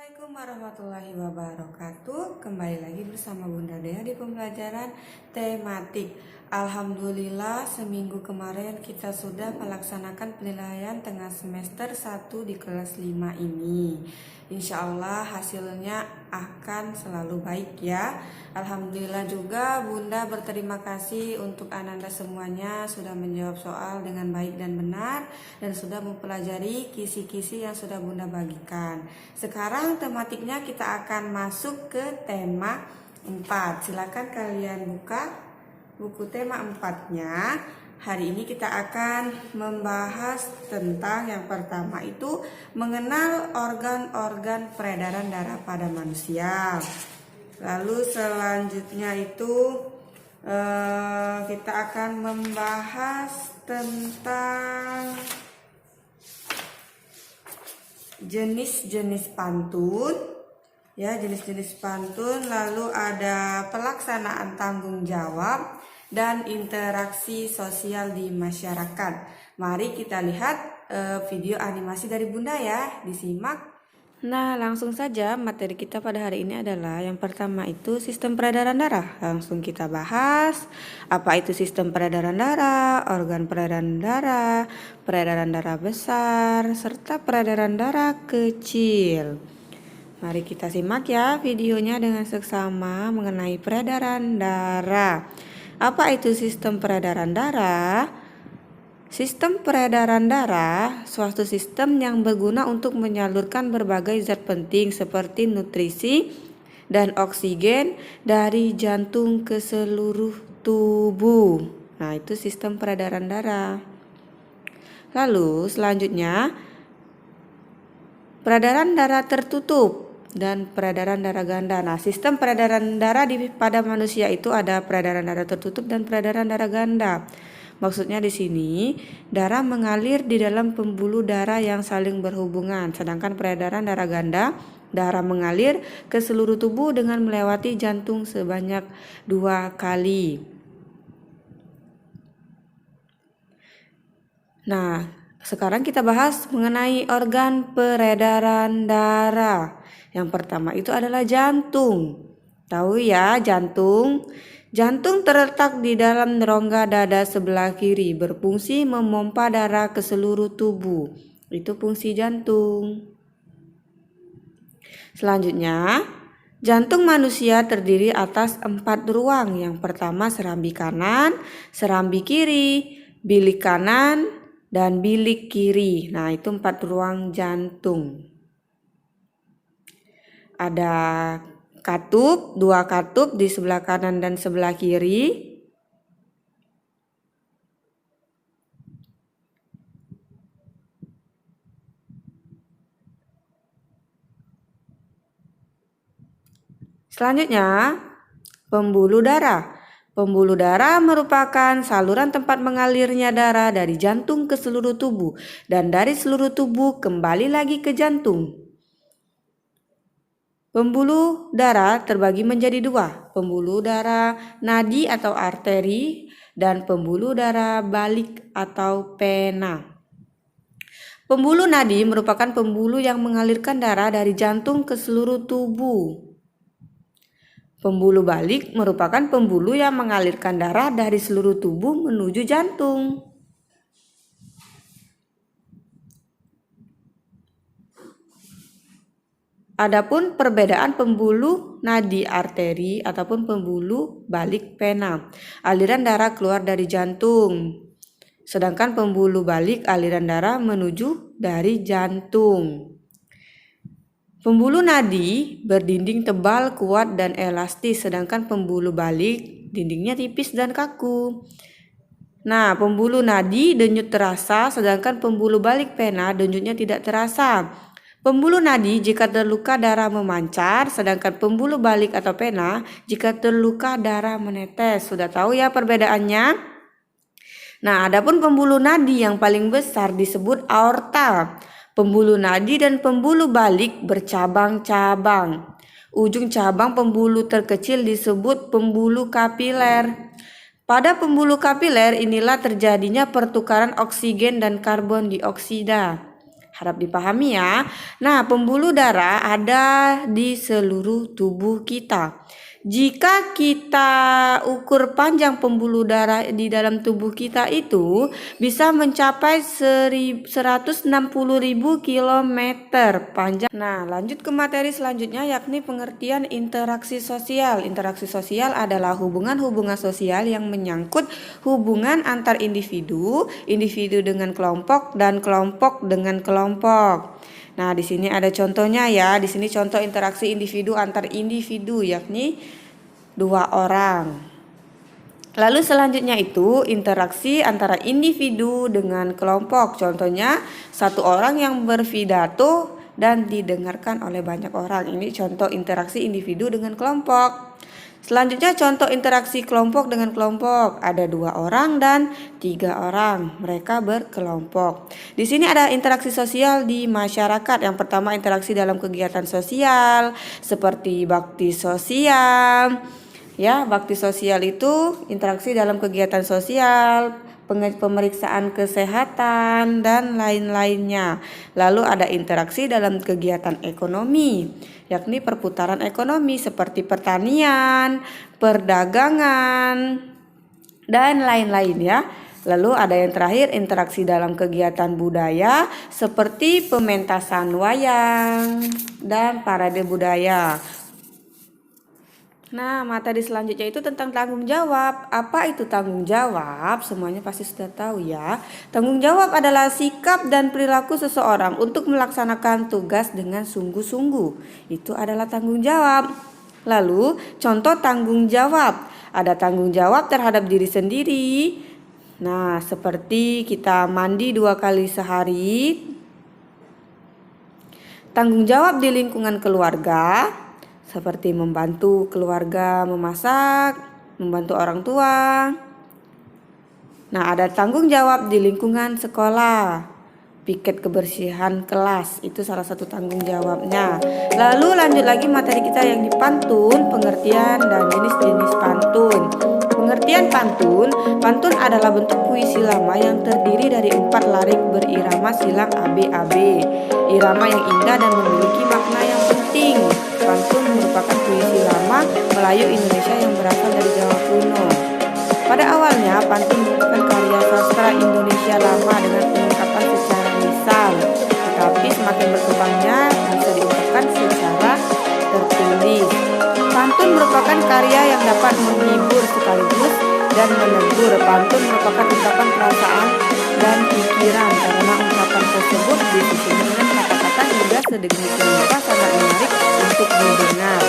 Assalamualaikum warahmatullahi wabarakatuh. Kembali lagi bersama Bunda Dea di pembelajaran tematik. Alhamdulillah seminggu kemarin kita sudah melaksanakan penilaian tengah semester 1 di kelas 5 ini. Insya Allah hasilnya akan selalu baik ya. Alhamdulillah juga Bunda berterima kasih untuk Ananda semuanya sudah menjawab soal dengan baik dan benar dan sudah mempelajari kisi-kisi yang sudah Bunda bagikan. Sekarang tematiknya kita akan masuk ke tema 4. Silakan kalian buka buku tema 4-nya. Hari ini kita akan membahas tentang yang pertama itu mengenal organ-organ peredaran darah pada manusia. Lalu selanjutnya itu kita akan membahas tentang jenis-jenis pantun. Ya, jenis-jenis pantun, lalu ada pelaksanaan tanggung jawab dan interaksi sosial di masyarakat. Mari kita lihat video animasi dari Bunda ya, disimak. Nah, langsung saja materi kita pada hari ini adalah yang pertama itu sistem peredaran darah. Langsung kita bahas apa itu sistem peredaran darah, organ peredaran darah besar, serta peredaran darah kecil. Mari kita simak ya videonya dengan seksama mengenai peredaran darah. Apa itu sistem peredaran darah? Sistem peredaran darah suatu sistem yang berguna untuk menyalurkan berbagai zat penting seperti nutrisi dan oksigen dari jantung ke seluruh tubuh. Nah, itu sistem peredaran darah. Lalu selanjutnya peredaran darah tertutup dan peredaran darah ganda. Nah, sistem peredaran darah pada manusia itu ada peredaran darah tertutup dan peredaran darah ganda. Maksudnya di sini darah mengalir di dalam pembuluh darah yang saling berhubungan, sedangkan peredaran darah ganda, darah mengalir ke seluruh tubuh dengan melewati jantung sebanyak 2 kali. Nah, sekarang kita bahas mengenai organ peredaran darah. Yang pertama itu adalah jantung. Tahu ya jantung? Jantung terletak di dalam rongga dada sebelah kiri, berfungsi memompa darah ke seluruh tubuh. Itu fungsi jantung. Selanjutnya, jantung manusia terdiri atas 4 ruang. Yang pertama serambi kanan, serambi kiri, bilik kanan, dan bilik kiri. Nah, itu 4 ruang jantung. Ada katup, 2 katup di sebelah kanan dan sebelah kiri. Selanjutnya, pembuluh darah. Pembuluh darah merupakan saluran tempat mengalirnya darah dari jantung ke seluruh tubuh dan dari seluruh tubuh kembali lagi ke jantung. Pembuluh darah terbagi menjadi 2, pembuluh darah nadi atau arteri dan pembuluh darah balik atau pena. Pembuluh nadi merupakan pembuluh yang mengalirkan darah dari jantung ke seluruh tubuh. Pembuluh balik merupakan pembuluh yang mengalirkan darah dari seluruh tubuh menuju jantung. Adapun perbedaan pembuluh nadi arteri ataupun pembuluh balik pena, aliran darah keluar dari jantung. Sedangkan pembuluh balik aliran darah menuju dari jantung. Pembuluh nadi berdinding tebal, kuat, dan elastis, sedangkan pembuluh balik dindingnya tipis dan kaku. Nah, pembuluh nadi denyut terasa, sedangkan pembuluh balik pena denyutnya tidak terasa. Pembuluh nadi jika terluka darah memancar, sedangkan pembuluh balik atau pena jika terluka darah menetes. Sudah tahu ya perbedaannya? Nah, adapun pembuluh nadi yang paling besar disebut aorta. Pembuluh nadi dan pembuluh balik bercabang-cabang. Ujung cabang pembuluh terkecil disebut pembuluh kapiler. Pada pembuluh kapiler inilah terjadinya pertukaran oksigen dan karbon dioksida. Harap dipahami ya. Nah, pembuluh darah ada di seluruh tubuh kita. Jika kita ukur panjang pembuluh darah di dalam tubuh kita itu bisa mencapai 160.000 kilometer panjang. Nah, lanjut ke materi selanjutnya yakni pengertian interaksi sosial. Interaksi sosial adalah hubungan-hubungan sosial yang menyangkut hubungan antar individu, individu dengan kelompok dan kelompok dengan kelompok. Nah, di sini ada contohnya ya. Di sini contoh interaksi individu antar individu yakni 2 orang. Lalu selanjutnya itu interaksi antara individu dengan kelompok. Contohnya 1 orang yang berpidato dan didengarkan oleh banyak orang. Ini contoh interaksi individu dengan kelompok. Selanjutnya contoh interaksi kelompok dengan kelompok. Ada 2 orang dan 3 orang. Mereka berkelompok. Di sini ada interaksi sosial di masyarakat. Yang pertama interaksi dalam kegiatan sosial seperti bakti sosial. Ya, bakti sosial itu interaksi dalam kegiatan sosial, pemeriksaan kesehatan dan lain-lainnya. Lalu ada interaksi dalam kegiatan ekonomi, yakni perputaran ekonomi seperti pertanian, perdagangan, dan lain-lain ya. Lalu ada yang terakhir interaksi dalam kegiatan budaya seperti pementasan wayang dan parade budaya. Nah, materi selanjutnya itu tentang tanggung jawab. Apa itu tanggung jawab? Semuanya pasti sudah tahu ya. Tanggung jawab adalah sikap dan perilaku seseorang untuk melaksanakan tugas dengan sungguh-sungguh. Itu adalah tanggung jawab. Lalu, contoh tanggung jawab. Ada tanggung jawab terhadap diri sendiri. Nah, seperti kita mandi 2 kali sehari. Tanggung jawab di lingkungan keluarga. Seperti membantu keluarga memasak, membantu orang tua. Nah, ada tanggung jawab di lingkungan sekolah. Piket kebersihan kelas, itu salah satu tanggung jawabnya. Lalu lanjut lagi materi kita yang di pantun, pengertian dan jenis-jenis pantun. Pengertian pantun. Pantun adalah bentuk puisi lama yang terdiri dari 4 larik berirama silang ABAB. Irama yang indah dan memiliki makna yang penting. Pantun merupakan puisi lama Melayu Indonesia yang berasal dari Jawa kuno. Pada awalnya, pantun merupakan karya sastra Indonesia lama dengan pengungkapan secara lisan, tetapi semakin berkembangnya bisa diungkapkan secara tertulis. Pantun merupakan karya yang dapat menghibur sekaligus dan menegur. Pantun merupakan ungkapan perasaan dan pikiran karena ungkapan tersebut disusun dengan kata-kata hingga sedemikian rupa sangat menarik untuk didengar.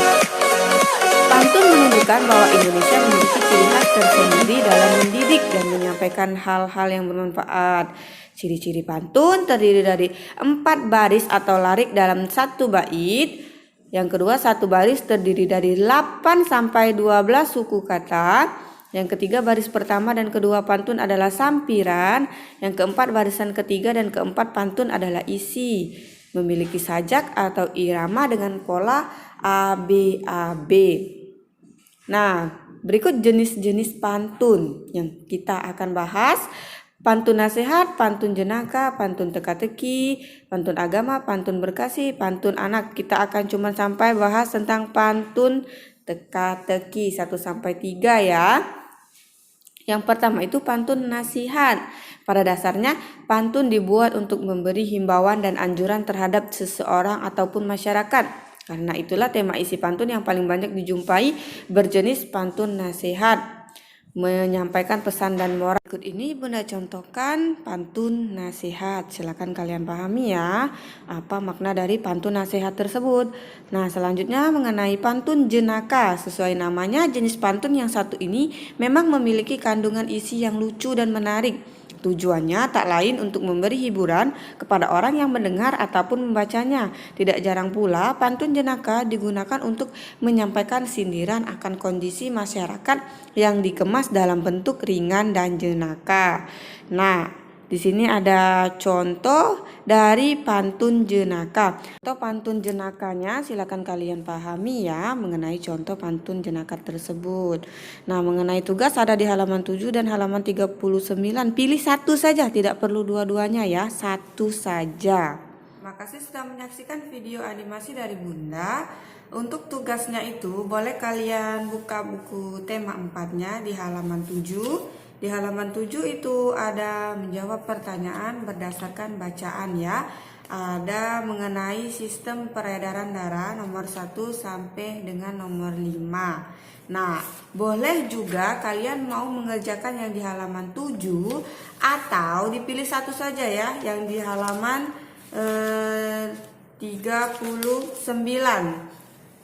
Pantun menunjukkan bahwa Indonesia memiliki ciri khas tersendiri dalam mendidik dan menyampaikan hal-hal yang bermanfaat. Ciri-ciri pantun terdiri dari 4 baris atau larik dalam 1 bait. Yang kedua, 1 baris terdiri dari 8 sampai 12 suku kata. Yang ketiga, baris pertama dan kedua pantun adalah sampiran. Yang keempat, barisan ketiga dan keempat pantun adalah isi. Memiliki sajak atau irama dengan pola ABAB. Nah, berikut jenis-jenis pantun yang kita akan bahas. Pantun nasihat, pantun jenaka, pantun teka-teki, pantun agama, pantun berkasih, pantun anak. Kita akan cuma sampai bahas tentang pantun teka-teki 1 sampai 3 ya. Yang pertama itu pantun nasihat. Pada dasarnya pantun dibuat untuk memberi himbauan dan anjuran terhadap seseorang ataupun masyarakat. Karena itulah tema isi pantun yang paling banyak dijumpai berjenis pantun nasihat, menyampaikan pesan dan moral. Berikut ini Bunda contohkan pantun nasihat. Silakan kalian pahami ya apa makna dari pantun nasihat tersebut. Nah, selanjutnya mengenai pantun jenaka. Sesuai namanya, jenis pantun yang satu ini memang memiliki kandungan isi yang lucu dan menarik. Tujuannya tak lain untuk memberi hiburan kepada orang yang mendengar ataupun membacanya. Tidak jarang pula pantun jenaka digunakan untuk menyampaikan sindiran akan kondisi masyarakat yang dikemas dalam bentuk ringan dan jenaka. Nah, di sini ada contoh dari pantun jenaka. Contoh pantun jenakanya silakan kalian pahami ya mengenai contoh pantun jenaka tersebut. Nah, mengenai tugas ada di halaman 7 dan halaman 39. Pilih satu saja, tidak perlu dua-duanya ya, satu saja. Terima kasih sudah menyaksikan video animasi dari Bunda. Untuk tugasnya itu boleh kalian buka buku tema 4-nya di halaman 7. Di halaman 7 itu ada menjawab pertanyaan berdasarkan bacaan ya. Ada mengenai sistem peredaran darah nomor 1 sampai dengan nomor 5. Nah, boleh juga kalian mau mengerjakan yang di halaman 7 atau dipilih satu saja ya, yang di halaman 39.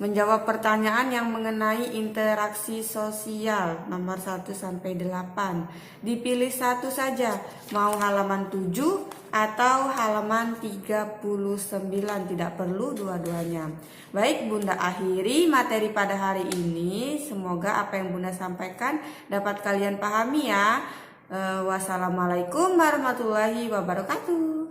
Menjawab pertanyaan yang mengenai interaksi sosial nomor 1 sampai 8. Dipilih satu saja, mau halaman 7 atau halaman 39, tidak perlu dua-duanya. Baik, Bunda akhiri materi pada hari ini. Semoga apa yang Bunda sampaikan dapat kalian pahami ya. Wassalamualaikum warahmatullahi wabarakatuh.